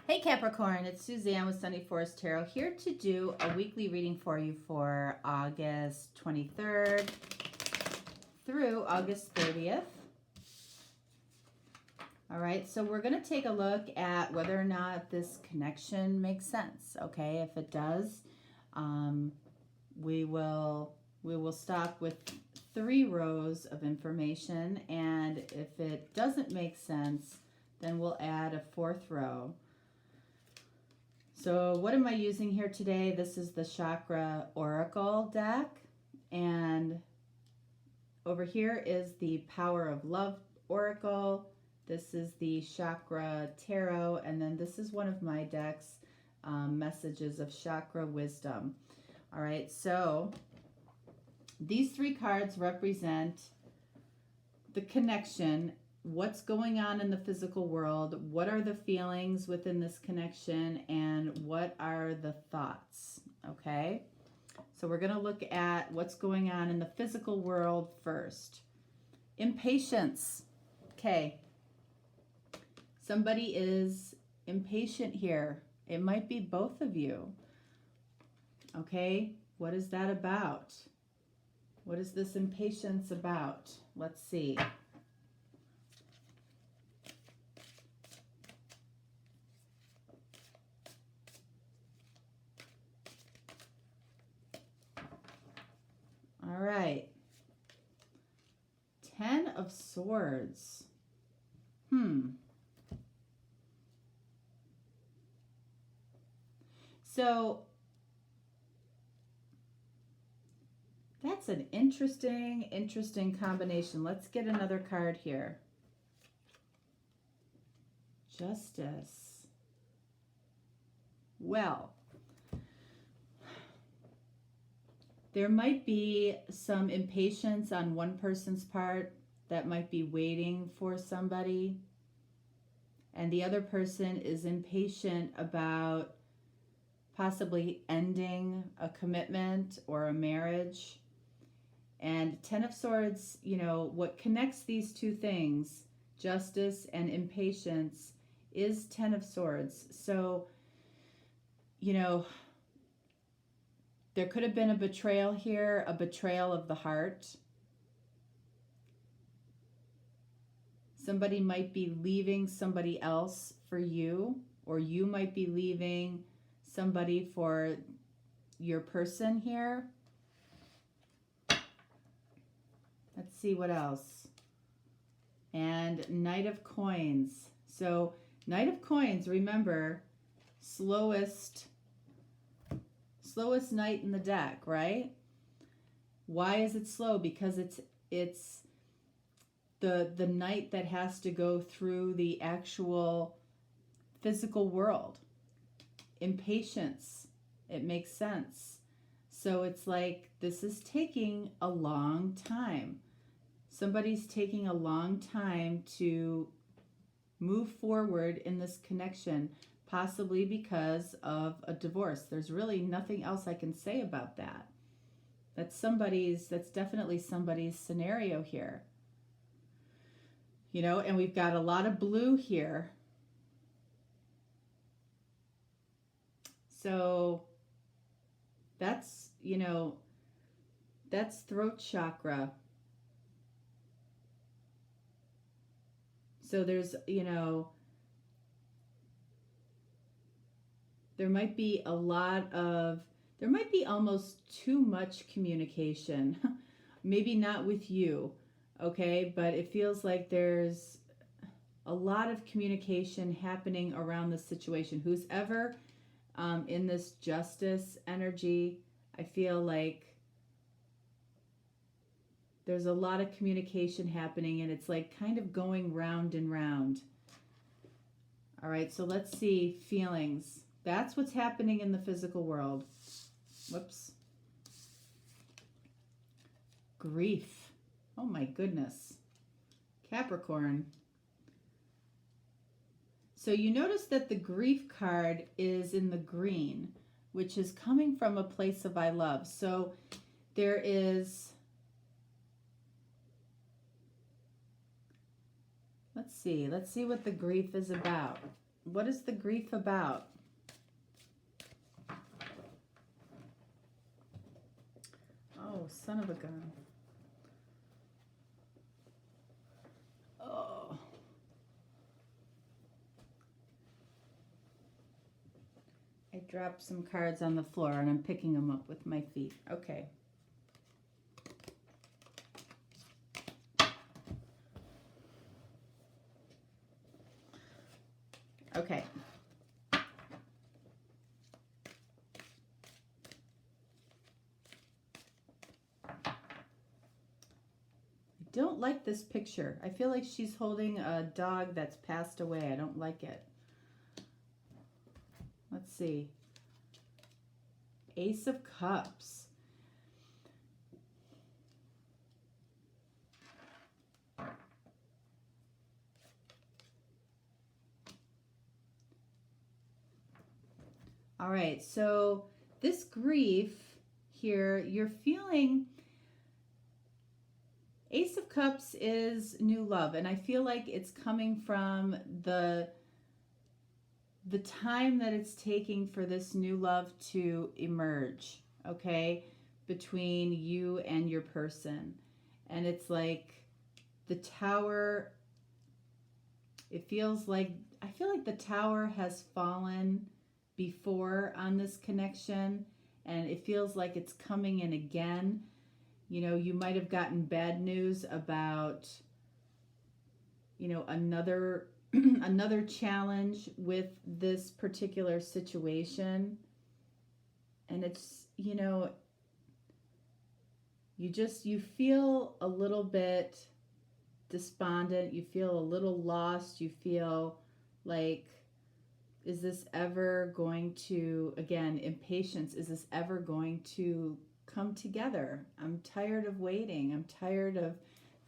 Hey Capricorn, it's Suzanne with Sunny Forest Tarot here to do a weekly reading for you for August 23rd through August 30th. All right, so we're going to take a look at whether or not this connection makes sense. Okay, if it does, we will stop with 3 rows of information, and if it doesn't make sense, then we'll add a 4th row. So what am I using here today? This is the Chakra Oracle deck, and over here is the Power of Love Oracle. This is the Chakra Tarot, and then this is one of my decks, Messages of Chakra Wisdom. All right, so these 3 cards represent the connection. What's going on in the physical world, what are the feelings within this connection, and what are the thoughts, okay? So we're going to look at what's going on in the physical world first. Impatience. Okay. Somebody is impatient here. It might be both of you. Okay, what is that about? What is this impatience about? Let's see. All right. 10 of Swords. So that's an interesting combination. Let's get another card here. Justice. Well, there might be some impatience on one person's part that might be waiting for somebody, and the other person is impatient about possibly ending a commitment or a marriage. And 10 of Swords, you know, what connects these two things, justice and impatience, is 10 of Swords. So, you know, there could have been a betrayal here, a betrayal of the heart. Somebody might be leaving somebody else for you, or you might be leaving somebody for your person here. Let's see what else. And Knight of Coins. So Knight of Coins, remember, slowest knight in the deck, right? Why is it slow? Because it's the knight that has to go through the actual physical world. Impatience. It makes sense. So it's like this is taking a long time. Somebody's taking a long time to move forward in this connection, possibly because of a divorce. There's really nothing else I can say about that. That's definitely somebody's scenario here. You know, and we've got a lot of blue here. So that's, you know, that's throat chakra. So there's, you know, there might be almost too much communication. Maybe not with you, okay? But it feels like there's a lot of communication happening around this situation. Who's ever in this justice energy, I feel like there's a lot of communication happening, and it's like kind of going round and round. All right, so let's see feelings. That's what's happening in the physical world. Whoops. Grief. Oh my goodness. Capricorn. So you notice that the grief card is in the green, which is coming from a place of I love. So there is, let's see what the grief is about. what is the grief about? Oh, son of a gun. Oh. I dropped some cards on the floor and I'm picking them up with my feet. Okay. Okay. Don't like this picture. I feel like she's holding a dog that's passed away. I don't like it. Let's see. Ace of Cups. All right, so this grief here, you're feeling... Ace of Cups is new love, and I feel like it's coming from the time that it's taking for this new love to emerge, okay, between you and your person. And it's like the Tower, it feels like, I feel like the Tower has fallen before on this connection, and it feels like it's coming in again. You know, you might have gotten bad news about, you know, another another challenge with this particular situation. And it's, you know, you feel a little bit despondent. You feel a little lost. You feel like, is this ever going to, again, impatience, is this ever going to come together? I'm tired of waiting. I'm tired of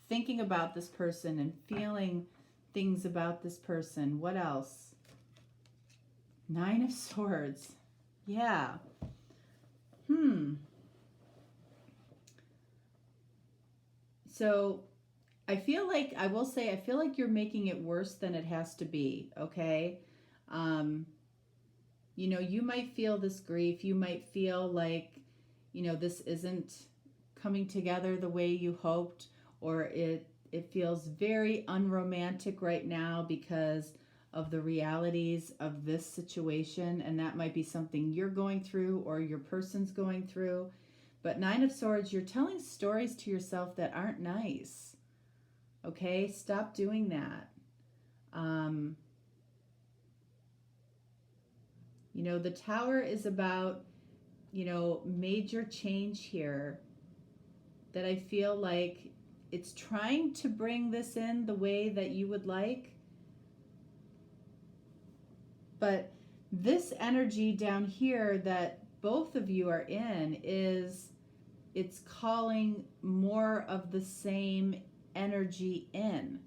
thinking about this person and feeling things about this person. What else? Nine of Swords. Yeah. So I feel like, I will say, I feel like you're making it worse than it has to be, okay? You know, you might feel this grief. You might feel like, you know, this isn't coming together the way you hoped, or it feels very unromantic right now because of the realities of this situation, and that might be something you're going through or your person's going through. But Nine of Swords, you're telling stories to yourself that aren't nice. Okay, stop doing that. You know, the Tower is about, you know, major change here, that I feel like it's trying to bring this in the way that you would like. But this energy down here that both of you are in is, it's calling more of the same energy in.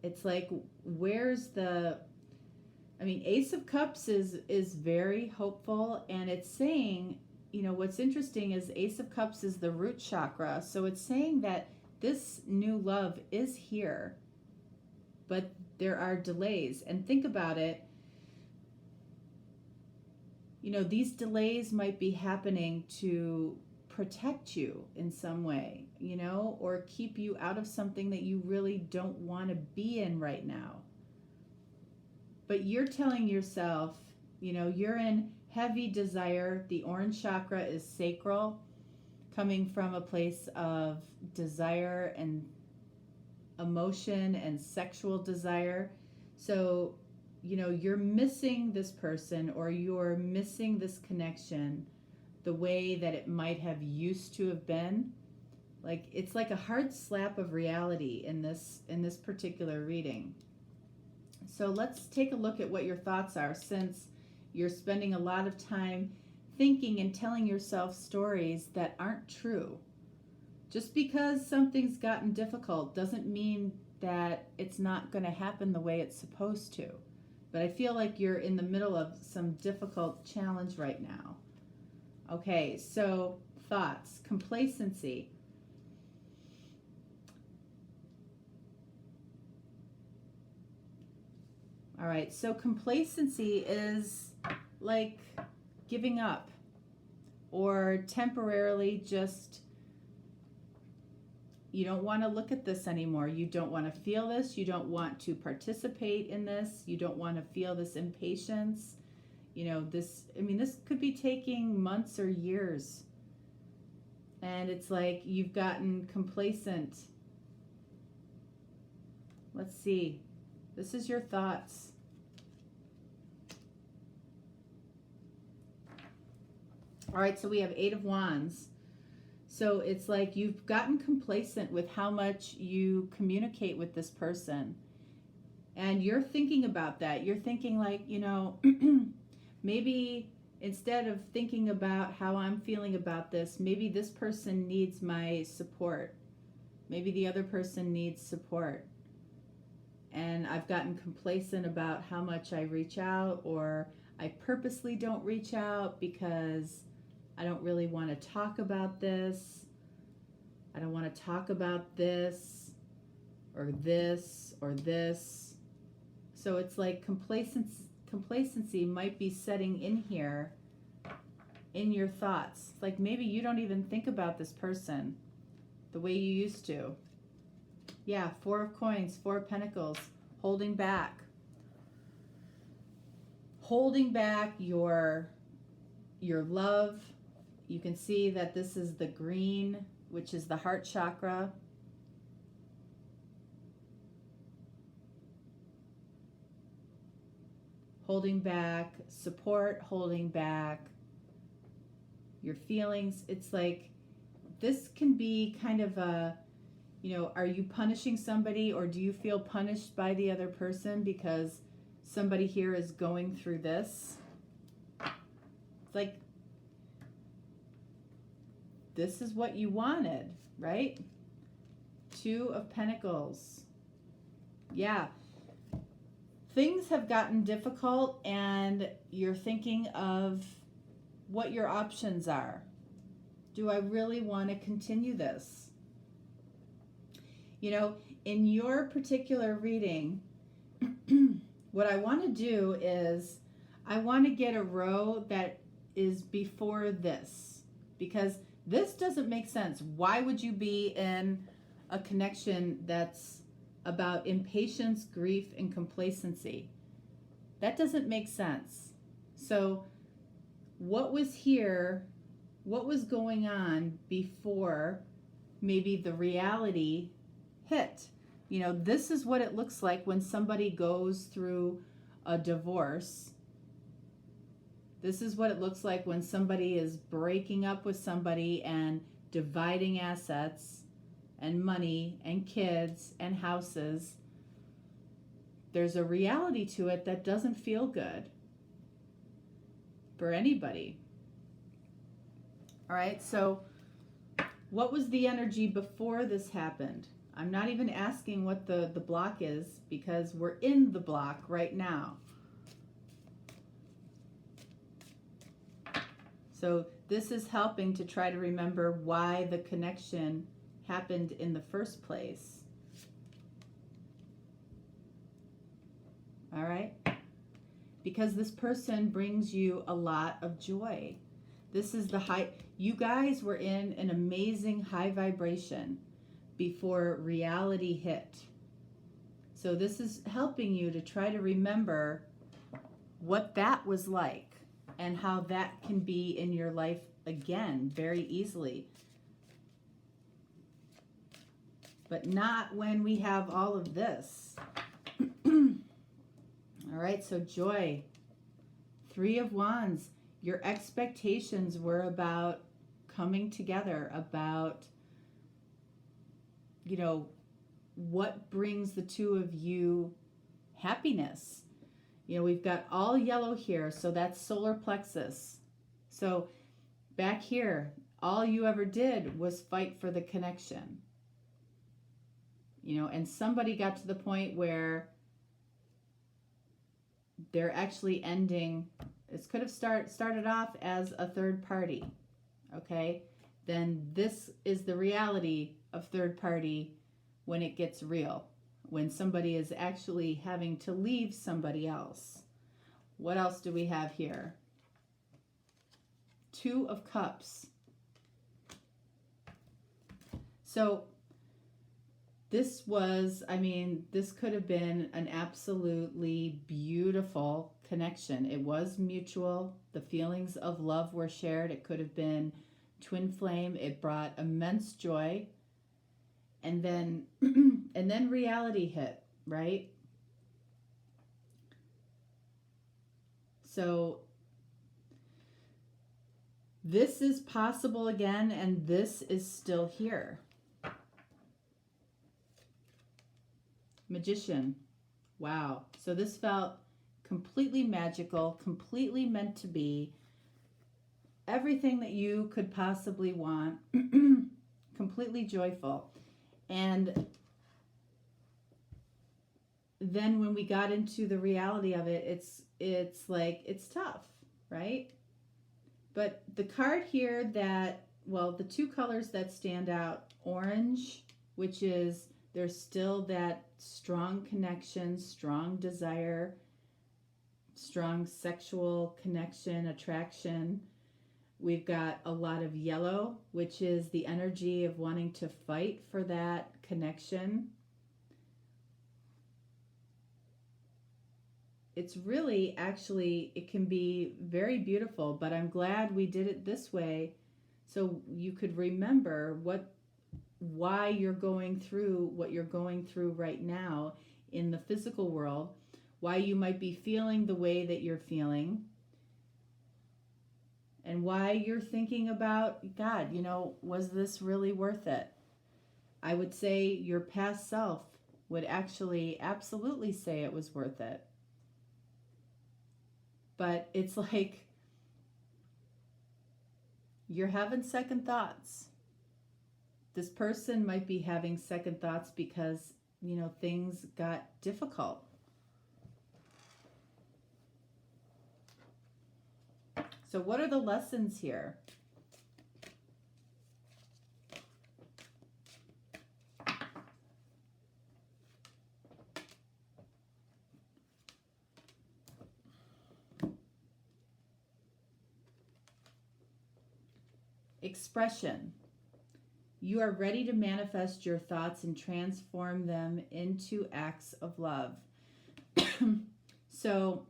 It's like, where's the, I mean, Ace of Cups is very hopeful, and it's saying, you know, what's interesting is Ace of Cups is the root chakra. So it's saying that this new love is here, but there are delays. And think about it, you know, these delays might be happening to protect you in some way, you know, or keep you out of something that you really don't want to be in right now. But you're telling yourself, you know, you're in heavy desire. The orange chakra is sacral, coming from a place of desire and emotion and sexual desire. So, you know, you're missing this person, or you're missing this connection the way that it might have used to have been. Like, it's like a hard slap of reality in this particular reading. So let's take a look at what your thoughts are, since you're spending a lot of time thinking and telling yourself stories that aren't true. Just because something's gotten difficult doesn't mean that it's not going to happen the way it's supposed to. But I feel like you're in the middle of some difficult challenge right now. Okay, so thoughts, complacency. All right, so complacency is like giving up or temporarily just, you don't want to look at this anymore. You don't want to feel this. You don't want to participate in this. You don't want to feel this impatience. You know, this, I mean, this could be taking months or years. And it's like you've gotten complacent. Let's see. This is your thoughts. All right, so we have 8 of Wands. So it's like you've gotten complacent with how much you communicate with this person. And you're thinking about that. You're thinking like, you know, maybe instead of thinking about how I'm feeling about this, maybe this person needs my support. Maybe the other person needs support. And I've gotten complacent about how much I reach out, or I purposely don't reach out because I don't really want to talk about this. I don't want to talk about this or this or this. So it's like complacency might be setting in here in your thoughts. It's like maybe you don't even think about this person the way you used to. Yeah, 4 of Coins, 4 of Pentacles, holding back. Holding back your love. You can see that this is the green, which is the heart chakra. Holding back support, holding back your feelings. It's like this can be kind of a, you know, are you punishing somebody, or do you feel punished by the other person because somebody here is going through this? It's like this is what you wanted, right? 2 of Pentacles. Yeah. Things have gotten difficult and you're thinking of what your options are. Do I really want to continue this? You know, in your particular reading, what I want to do is I want to get a row that is before this, because this doesn't make sense. Why would you be in a connection that's about impatience, grief, and complacency? That doesn't make sense. So what was here, what was going on before maybe the reality hit? You know, this is what it looks like when somebody goes through a divorce. This is what it looks like when somebody is breaking up with somebody and dividing assets and money and kids and houses. There's a reality to it that doesn't feel good for anybody. All right, so what was the energy before this happened? I'm not even asking what the block is, because we're in the block right now. So this is helping to try to remember why the connection happened in the first place. All right? Because this person brings you a lot of joy. This is the high, you guys were in an amazing high vibration before reality hit. So this is helping you to try to remember what that was like and how that can be in your life again very easily. But not when we have all of this. All right, so joy. 3 of Wands. Your expectations were about coming together, about, you know, what brings the two of you happiness. You know, we've got all yellow here, so that's solar plexus. So back here, all you ever did was fight for the connection. You know, and somebody got to the point where they're actually ending. This could have started off as a third party, okay? Then this is the reality of third party when it gets real, when somebody is actually having to leave somebody else. What else do we have here? Two of Cups. So this was, I mean, this could have been an absolutely beautiful connection. It was mutual. The feelings of love were shared. It could have been twin flame. It brought immense joy. And then and then reality hit, right? So this is possible again, and this is still here. Magician. Wow. So this felt completely magical, completely meant to be. Everything that you could possibly want. Completely joyful. And then when we got into the reality of it, it's like, it's tough, right? But the card here that, well, the two colors that stand out, orange, which is there's still that strong connection, strong desire, strong sexual connection, attraction. We've got a lot of yellow, which is the energy of wanting to fight for that connection. It's really, actually, it can be very beautiful, but I'm glad we did it this way so you could remember why you're going through what you're going through right now in the physical world, why you might be feeling the way that you're feeling, and why you're thinking about, God, you know, was this really worth it? I would say your past self would actually absolutely say it was worth it. But it's like you're having second thoughts. This person might be having second thoughts because, you know, things got difficult. So what are the lessons here? Expression. You are ready to manifest your thoughts and transform them into acts of love. So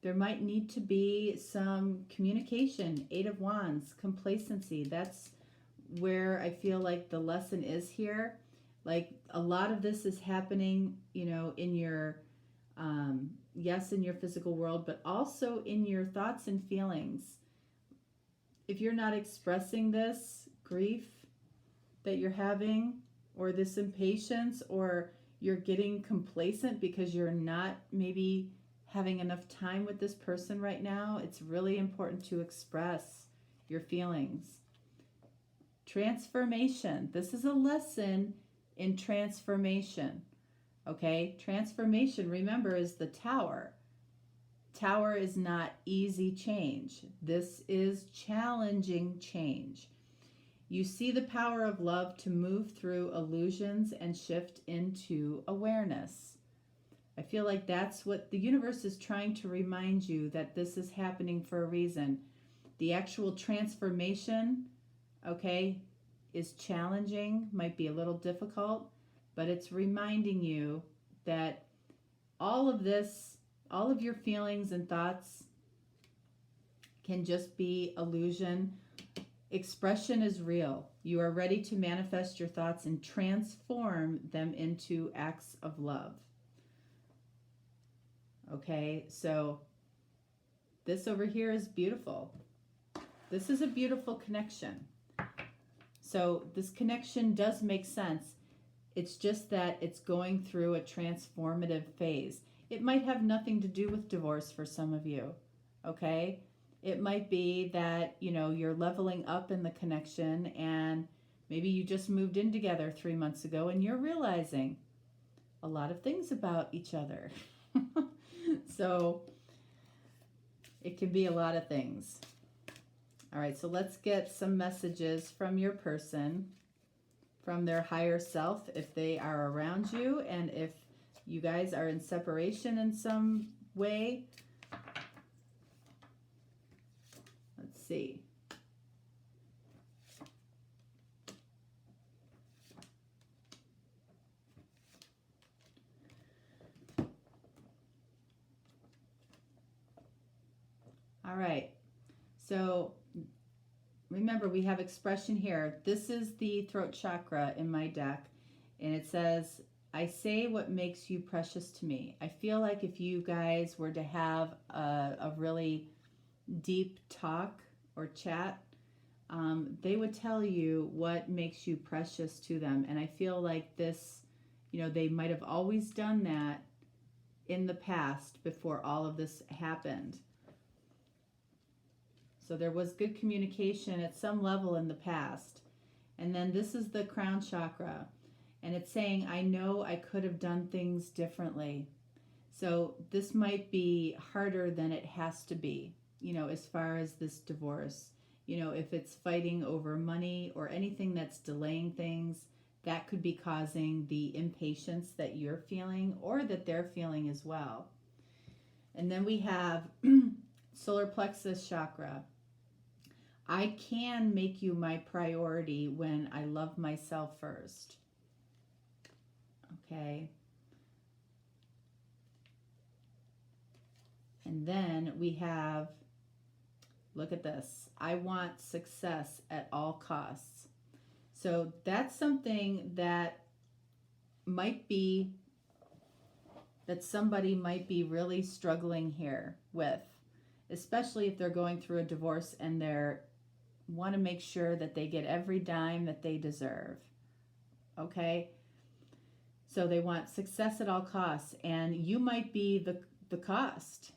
there might need to be some communication. 8 of Wands, complacency. That's where I feel like the lesson is here. Like a lot of this is happening, you know, in your, yes, in your physical world, but also in your thoughts and feelings. If you're not expressing this grief that you're having, or this impatience, or you're getting complacent because you're not maybe having enough time with this person right now, it's really important to express your feelings. Transformation. This is a lesson in transformation. Okay? Transformation, remember, is the tower. Tower is not easy change. This is challenging change. You see the power of love to move through illusions and shift into awareness. I feel like that's what the universe is trying to remind you, that this is happening for a reason. The actual transformation, okay, is challenging, might be a little difficult, but it's reminding you that all of this, all of your feelings and thoughts can just be illusion. Expression is real. You are ready to manifest your thoughts and transform them into acts of love. Okay, so this over here is beautiful. This is a beautiful connection. So this connection does make sense. It's just that it's going through a transformative phase. It might have nothing to do with divorce for some of you, okay? It might be that, you know, you're leveling up in the connection, and maybe you just moved in together 3 months ago and you're realizing a lot of things about each other. So it can be a lot of things. All right, so let's get some messages from your person from their higher self if they are around you, and if you guys are in separation in some way. Let's see. All right. So remember, we have expression here. This is the throat chakra in my deck, and it says, I say what makes you precious to me. I feel like if you guys were to have a really deep talk or chat, they would tell you what makes you precious to them. And I feel like this, you know, they might have always done that in the past before all of this happened. So there was good communication at some level in the past. And then this is the crown chakra. And it's saying, I know I could have done things differently. So this might be harder than it has to be, you know, as far as this divorce. You know, if it's fighting over money or anything that's delaying things, that could be causing the impatience that you're feeling or that they're feeling as well. And then we have solar plexus chakra. I can make you my priority when I love myself first. Okay. And then we have, look at this, I want success at all costs. So that's something that might be, that somebody might be really struggling here with, especially if they're going through a divorce and they're want to make sure that they get every dime that they deserve. Okay? So they want success at all costs, and you might be the cost.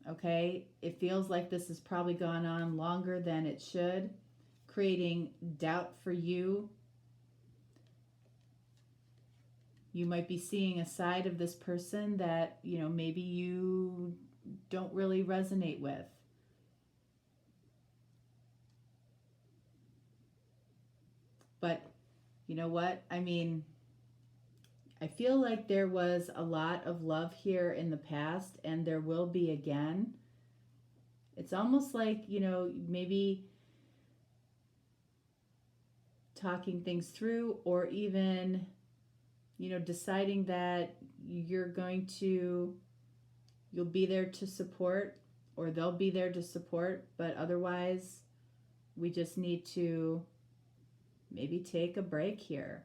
Okay? It feels like this has probably gone on longer than it should, creating doubt for you. You might be seeing a side of this person that, you know, maybe you don't really resonate with. But you know what? I mean, I feel like there was a lot of love here in the past, and there will be again. It's almost like, you know, maybe talking things through, or even, you know, deciding that you'll be there to support, or they'll be there to support, but otherwise we just need to maybe take a break here.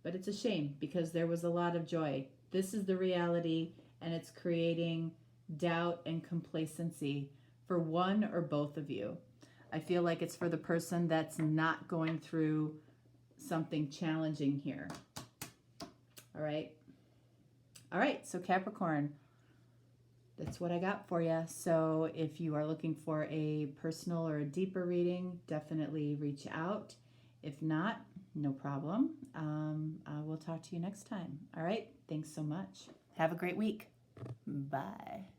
But it's a shame because there was a lot of joy. This is the reality, and it's creating doubt and complacency for one or both of you. I feel like it's for the person that's not going through something challenging here. All right. All right, so Capricorn, that's what I got for you. So if you are looking for a personal or a deeper reading, definitely reach out. If not, no problem. I will talk to you next time. All right, thanks so much. Have a great week. Bye.